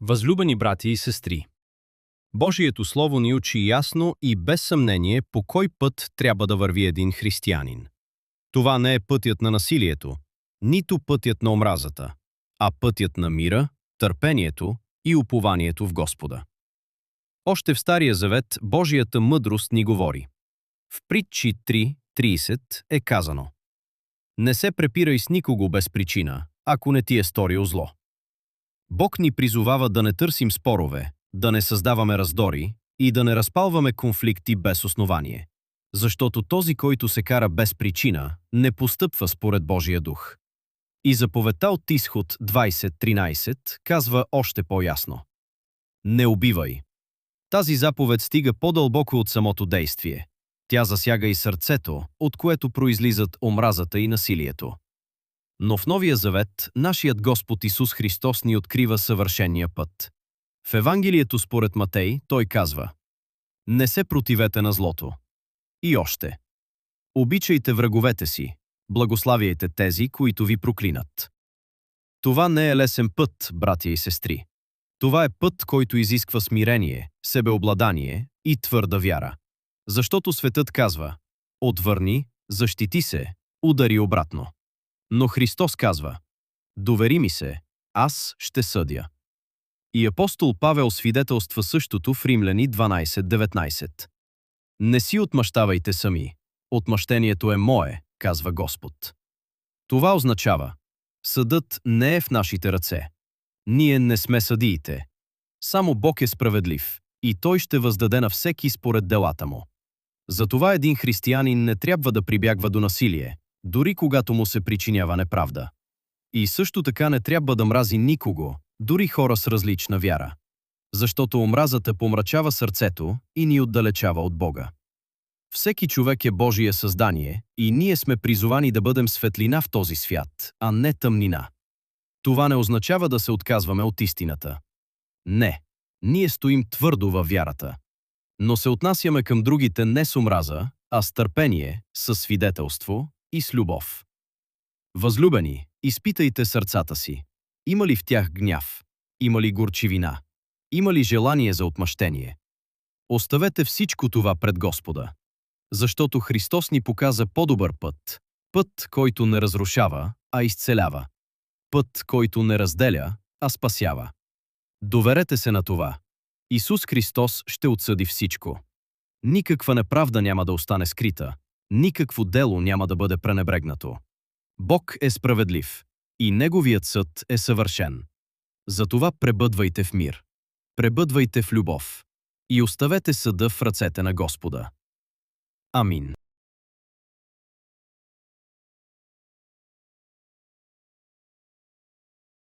Възлюбени брати и сестри, Божието Слово ни учи ясно и без съмнение по кой път трябва да върви един християнин. Това не е пътят на насилието, нито пътят на омразата, а пътят на мира, търпението и упованието в Господа. Още в Стария завет Божията мъдрост ни говори. В Притчи 3:30 е казано: „Не се препирай с никого без причина, ако не ти е сторил зло.“ Бог ни призовава да не търсим спорове, да не създаваме раздори и да не разпалваме конфликти без основание. Защото този, който се кара без причина, не постъпва според Божия дух. И заповедта от Изход 20:13 казва още по-ясно: „Не убивай.“ Тази заповед стига по-дълбоко от самото действие. Тя засяга и сърцето, от което произлизат омразата и насилието. Но в Новия завет нашият Господ Исус Христос ни открива съвършения път. В Евангелието според Матей той казва: „Не се противете на злото.“ И още: „Обичайте враговете си, благославяйте тези, които ви проклинат.“ Това не е лесен път, братя и сестри. Това е път, който изисква смирение, себеобладание и твърда вяра. Защото светът казва: „Отвърни, защити се, удари обратно.“ Но Христос казва: „Довери ми се, аз ще съдя.“ И апостол Павел свидетелства същото в Римляни 12:19. „Не си отмъщавайте сами, отмъщението е мое, казва Господ.“ Това означава: съдът не е в нашите ръце. Ние не сме съдиите. Само Бог е справедлив и Той ще въздаде на всеки според делата му. Затова един християнин не трябва да прибягва до насилие, дори когато му се причинява неправда. И също така не трябва да мрази никого, дори хора с различна вяра. Защото омразата помрачава сърцето и ни отдалечава от Бога. Всеки човек е Божие създание и ние сме призовани да бъдем светлина в този свят, а не тъмнина. Това не означава да се отказваме от истината. Не, ние стоим твърдо във вярата. Но се отнасяме към другите не с омраза, а с търпение, със свидетелство и с любов. Възлюбени, изпитайте сърцата си. Има ли в тях гняв? Има ли горчивина? Има ли желание за отмъщение? Оставете всичко това пред Господа. Защото Христос ни показа по-добър път. Път, който не разрушава, а изцелява. Път, който не разделя, а спасява. Доверете се на това. Исус Христос ще отсъди всичко. Никаква неправда няма да остане скрита. Никакво дело няма да бъде пренебрегнато. Бог е справедлив и Неговият съд е съвършен. Затова пребъдвайте в мир. Пребъдвайте в любов. И оставете съда в ръцете на Господа. Амин.